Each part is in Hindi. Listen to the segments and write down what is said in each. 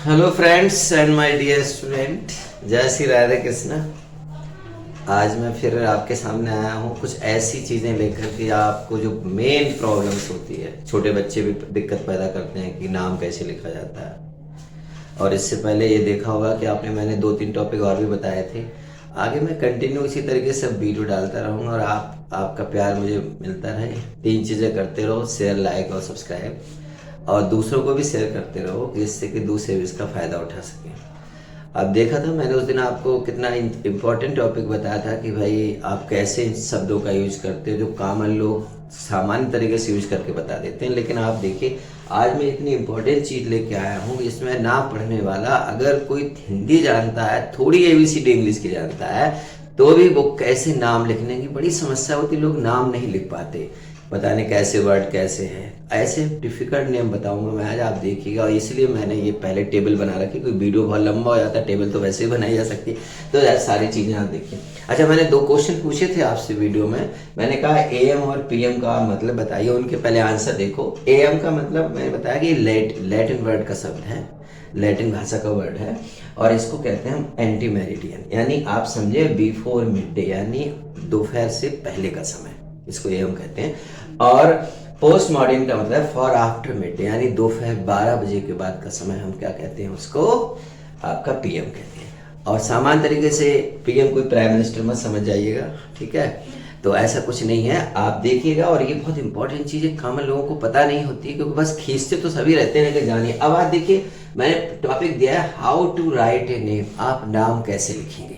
Hello friends and my dear student, जय श्री राधे कृष्णा। आज मैं फिर आपके सामने आया हूँ कुछ ऐसी चीज़ें लेकर कि आपको जो मेन प्रॉब्लम्स होती है, छोटे बच्चे भी दिक्कत पैदा करते हैं कि नाम कैसे लिखा जाता है। और इससे पहले ये देखा होगा कि मैंने 2-3 टॉपिक और भी बताए थे। आगे मैं कंटिन्यू इसी तरीके से वीडियो डालता रहूँगा और आपका प्यार मुझे मिलता रहे। 3 चीज़ें करते रहो, शेयर, लाइक और सब्सक्राइब, और दूसरों को भी शेयर करते रहो जिससे कि दूसरे भी इसका फ़ायदा उठा सकें। अब देखा था मैंने उस दिन आपको कितना इम्पोर्टेंट टॉपिक बताया था कि भाई आप कैसे इन शब्दों का यूज करते हो जो कॉमन लोग सामान्य तरीके से यूज करके बता देते हैं। लेकिन आप देखिए, आज मैं इतनी इम्पोर्टेंट चीज़ लेके आया हूँ इसमें ना पढ़ने वाला अगर कोई हिंदी जानता है, थोड़ी ABCD इंग्लिश की जानता है, तो भी वो कैसे नाम लिखने की बड़ी समस्या होती, लोग नाम नहीं लिख पाते, पता नहीं कैसे वर्ड कैसे है। ऐसे डिफिकल्ट नेम बताऊंगा मैं आज, आप देखिएगा। और इसलिए मैंने ये पहले टेबल बना रखी, कोई वीडियो बहुत लंबा हो जाता है, टेबल तो वैसे ही बनाई जा सकती है। तो यार सारी चीज़ें आप देखिए। अच्छा, मैंने 2 क्वेश्चन पूछे थे आपसे वीडियो में। मैंने कहा AM और PM का मतलब बताइए, उनके पहले आंसर देखो। AM का मतलब मैंने बताया कि लैटिन वर्ड का शब्द है, लैटिन भाषा का वर्ड है, और इसको कहते हैं हम एंटी मेरिडियन, यानी आप समझे बिफोर मिड डे, यानी दोपहर से पहले का समय, इसको AM कहते हैं। और पोस्ट मॉडर्न का मतलब फॉर आफ्टर मिड डे, यानी दोपहर 12 बजे के बाद का समय हम क्या कहते हैं, उसको आपका PM कहते हैं। और सामान्य तरीके से PM कोई प्राइम मिनिस्टर मत समझ जाइएगा, ठीक है। तो ऐसा कुछ नहीं है, आप देखिएगा। और ये बहुत इंपॉर्टेंट चीज़ है, कॉमन लोगों को पता नहीं होती, क्योंकि बस खींचते तो सभी रहते हैं, लेकिन जानिए। अब आप देखिए, मैंने टॉपिक दिया है how to write a name, आप नाम कैसे लिखेंगे।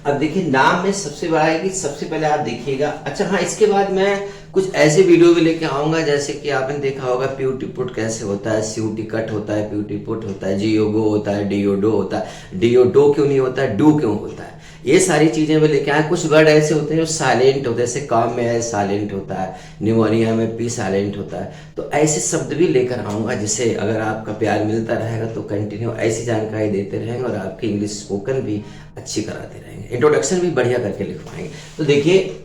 अब देखिए, नाम में सबसे बड़ा है कि सबसे पहले आप देखिएगा। अच्छा हाँ, इसके बाद मैं कुछ ऐसे वीडियो भी लेके आऊंगा, जैसे कि आपने देखा होगा प्यूटी पुट कैसे होता है, CUT कट होता है, प्यूटी पुट होता है, GO होता है, DO होता है, DO क्यों नहीं होता है, डू क्यों होता है, ये सारी चीजें भी लेके आए। कुछ वर्ड ऐसे होते हैं जो साइलेंट होते हैं, जैसे काम में है साइलेंट होता है, न्यूमोनिया में P साइलेंट होता है। तो ऐसे शब्द भी लेकर आऊंगा, जिससे अगर आपका प्यार मिलता रहेगा तो कंटिन्यू ऐसी जानकारी देते रहेंगे और आपकी इंग्लिश स्पोकन भी अच्छी कराते रहेंगे, इंट्रोडक्शन भी बढ़िया करके लिखवाएंगे। तो देखिए,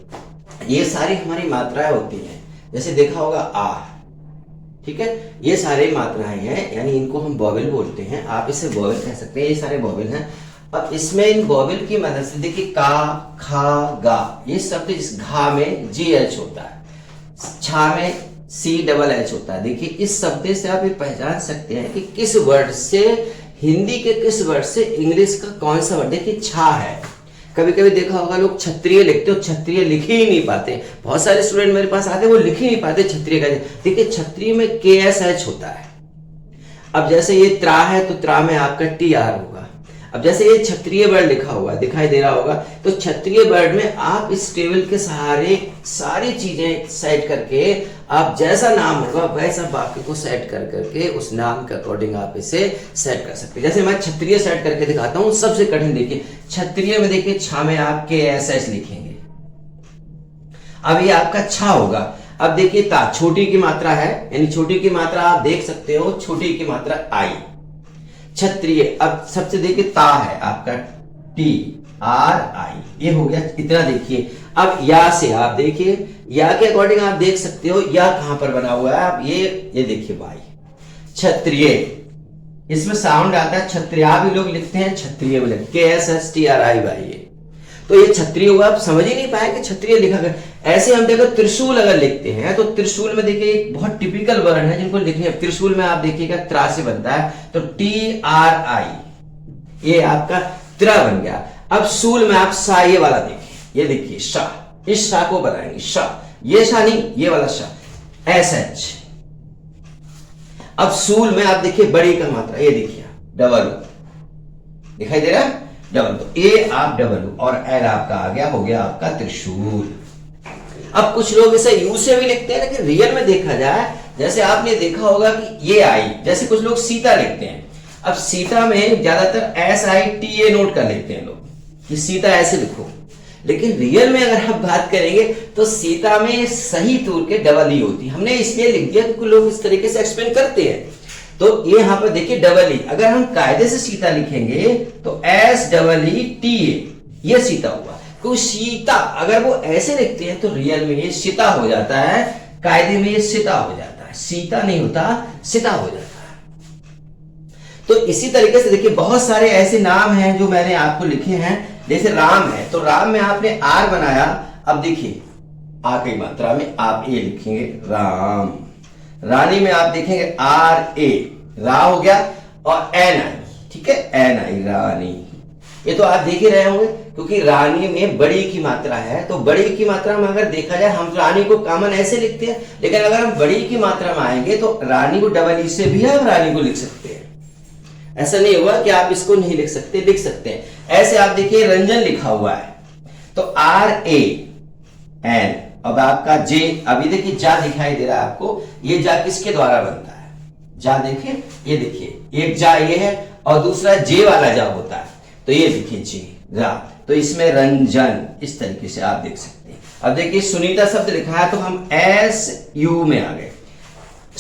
ये सारी हमारी मात्राएं होती हैं, जैसे देखा होगा आ, ठीक है, ये सारे मात्राएं हैं, यानी इनको हम वॉवेल बोलते हैं, आप इसे वॉवेल कह सकते हैं, ये सारे वॉवेल हैं। अब इसमें इन वॉवेल की मदद से देखिए, का, खा, गा, ये शब्द इस घा में GH होता है, छा में CH होता है। देखिए, इस शब्द से आप ये पहचान सकते हैं कि किस वर्ड से, हिंदी के किस वर्ड से इंग्लिश का कौन सा वर्ड। देखिए, छा है, कभी कभी देखा होगा लोग क्षत्रिय लिखते हो, क्षत्रिय लिख ही नहीं पाते। बहुत सारे स्टूडेंट मेरे पास आते हैं, वो लिख ही नहीं पाते क्षत्रिय का। देखिए, क्षत्रिय में KSH होता है। अब जैसे ये त्रा है, तो त्रा में आपका TR होगा। अब जैसे ये क्षत्रिय वर्ड लिखा हुआ दिखाई दे रहा होगा, तो क्षत्रिय वर्ड में आप इस टेबल के सहारे सारी चीजें सेट करके, आप जैसा नाम होगा वैसा वाक्य को सेट कर करके उस नाम के अकॉर्डिंग आप इसे सेट कर सकते हैं। जैसे मैं क्षत्रिय सेट करके दिखाता हूं, सबसे कठिन देखिए, क्षत्रिय में देखिए, छा में आप KSH लिखेंगे, अब ये आपका छा होगा। अब देखिए, ता छोटी की मात्रा है, यानी छोटी की मात्रा आप देख सकते हो, छोटी की मात्रा आई, क्षत्रिय। अब सबसे देखिए, ता है आपका TRI, ये हो गया इतना। देखिए, अब या से आप देखिए, या के अकॉर्डिंग आप देख सकते हो या कहां पर बना हुआ है, आप ये देखिए वाई, क्षत्रिय, इसमें साउंड आता है, क्षत्रिया भी लोग लिखते हैं, क्षत्रिय भी लिखते हैं, KSHTRIY। तो ये क्षत्रिय हुआ, आप समझ ही नहीं पाए कि क्षत्रिय लिखा गया। ऐसे हम देखो त्रिशूल अगर लिखते हैं, तो त्रिशूल में देखिए एक बहुत टिपिकल वर्ड है जिनको लिखने, त्रिशूल में आप देखिएगा त्रा से बनता है, तो TRI, ये आपका त्रा बन गया। अब शूल में आप सा, ये वाला देखिए, ये देखिए शा, इस शा को बनाएंगे शा, ये शा नहीं, ये वाला शा, SH। अब शूल में आप देखिए बड़ी का मात्रा, ये देखिए डबल दिखाई दे रहा है, डबल, तो ए आप डबल और एल आपका आ गया, हो गया आपका त्रिशूल। अब कुछ लोग इसे यू से भी लिखते हैं, लेकिन रियल में देखा जाए, जैसे आपने देखा होगा कि ये आई, जैसे कुछ लोग सीता लिखते हैं। अब सीता में ज्यादातर SITA नोट कर लेते हैं लोग कि सीता ऐसे लिखो, लेकिन रियल में अगर आप बात करेंगे तो सीता में सही तौर के डबल ई होती है। हमने इसलिए लिख दिया क्योंकि लोग इस तरीके से एक्सप्लेन करते हैं। तो ये यहां पर देखिए डबल ई, अगर हम कायदे से सीता लिखेंगे तो SEETA, ये सीता हुआ। तो सीता अगर वो ऐसे लिखते हैं तो रियल में ये सीता हो जाता है, कायदे में ये सीता हो जाता है, सीता नहीं होता, सीता हो जाता है। तो इसी तरीके से देखिए बहुत सारे ऐसे नाम हैं जो मैंने आपको लिखे हैं। जैसे राम है, तो राम में आपने आर बनाया। अब देखिए आ की मात्रा में आप ए लिखेंगे राम। रानी में आप देखेंगे आर ए, रा हो गया, और एन आई, ठीक है, एन आई रानी। ये तो आप देख ही रहे होंगे, क्योंकि रानी में बड़ी की मात्रा है। तो बड़ी की मात्रा में अगर देखा जाए, हम रानी को कॉमन ऐसे लिखते हैं, लेकिन अगर हम बड़ी की मात्रा में आएंगे तो रानी को डबल ई से भी हम रानी को लिख सकते हैं। ऐसा नहीं हुआ कि आप इसको नहीं लिख सकते, लिख सकते हैं। ऐसे आप देखिए रंजन लिखा हुआ है, तो आर ए एन। अब आपका जे, अभी देखिए जा दिखाई दे रहा है आपको, ये जा किसके द्वारा बनता है? जा देखिए, ये देखिए एक जा ये है और दूसरा जे वाला जा होता है, तो ये देखिए जे रा, तो इसमें रंजन, इस तरीके से आप देख सकते हैं। अब देखिए सुनीता शब्द लिखा है, तो हम एस यू में आ गए,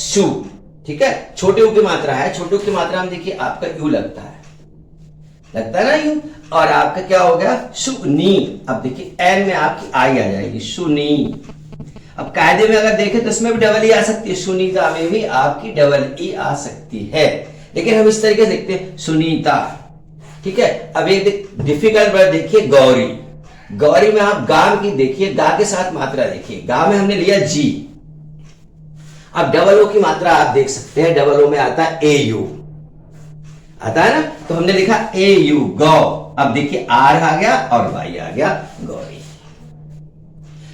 शु, ठीक है। छोटे यू की मात्रा है, छोटे यू की मात्रा में देखिए आपका यू लगता है ना यू, और आपका क्या हो गया सुनी। अब देखिए एन में आपकी आई आ जाएगी, सुनी। अब कायदे में अगर देखें तो इसमें भी डबल ई आ सकती है, सुनीता में भी आपकी डबल ई आ सकती है, लेकिन हम इस तरीके से देखते हैं सुनीता, ठीक है। अब एक डिफिकल्ट वर्ड देखिए गौरी। गौरी में आप गा की देखिए, गा के साथ मात्रा देखिए, गा में हमने लिया जी। अब डबल ओ की मात्रा आप देख सकते हैं, डबल ओ में आता है ए यू, आता है ना, तो हमने लिखा ए यू गौ। अब देखिए आर आ गया और वाई आ गया, गौरी।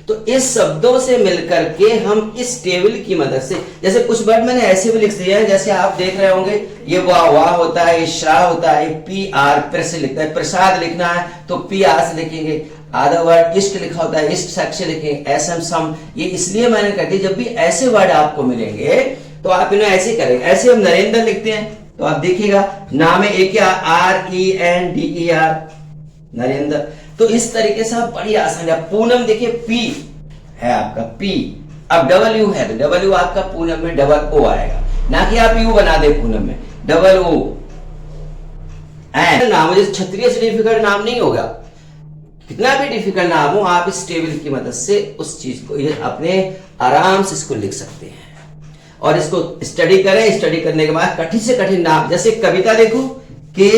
तो इस शब्दों से मिलकर के हम इस टेबल की मदद से, जैसे कुछ वर्ड मैंने ऐसे भी लिख दिए हैं, जैसे आप देख रहे होंगे ये वाह होता है, श्रा होता है, पी आर फिर से लिखता है। प्रसाद लिखना है तो पी आर से लिखेंगे। आधा वर्ड इष्ट लिखा होता है, इष्ट शख्स से लिखेंगे, एसम सम। ये इसलिए मैंने कर दिया, जब भी ऐसे वर्ड आपको मिलेंगे तो आप इन्हें ऐसे करेंगे। ऐसे हम नरेंद्र लिखते हैं, तो आप देखिएगा नाम है एक R E N D E R, Narendra. तो इस तरीके से आप बड़ी आसान है। पूनम देखिए पी है आपका, पी। अब डबल यू है तो डबल यू आपका पूनम में डबल ओ आएगा, ना कि आप यू बना दे पूनम में, डबल ओ। एन नाम जैसे क्षत्रिय से डिफिकल्ट नाम नहीं होगा, कितना भी डिफिकल्ट नाम हो आप इस टेबल की मदद से उस चीज को अपने आराम से इसको लिख सकते हैं। और इसको स्टडी करें, स्टडी करने के बाद कठिन से कठिन नाम, जैसे कविता देखो के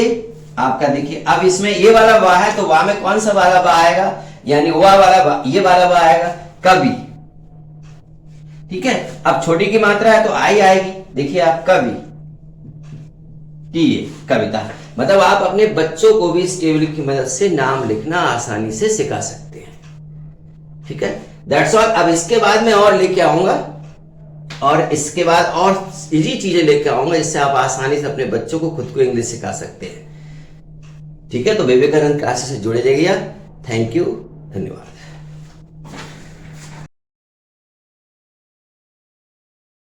आपका देखिए, अब इसमें ये वाला वाह है तो वाह में कौन सा वाला वाह आएगा, यानी वाह वाला वाह, ये वाला वाह आएगा, कवि, ठीक है। अब छोटी की मात्रा है तो आई आएगी, देखिए आप कवि, टी कविता। मतलब आप अपने बच्चों को भी इस टेबल की मदद से नाम लिखना आसानी से सिखा सकते हैं, ठीक है। That's all. अब इसके बाद मैं और लेके आऊंगा, और इसके बाद और इजी चीजें लेके आऊंगा जिससे आप आसानी से अपने बच्चों को खुद को इंग्लिश सिखा सकते हैं, ठीक है। तो विवेकानंद क्लासेस से जुड़े रहिएगा। थैंक यू, धन्यवाद।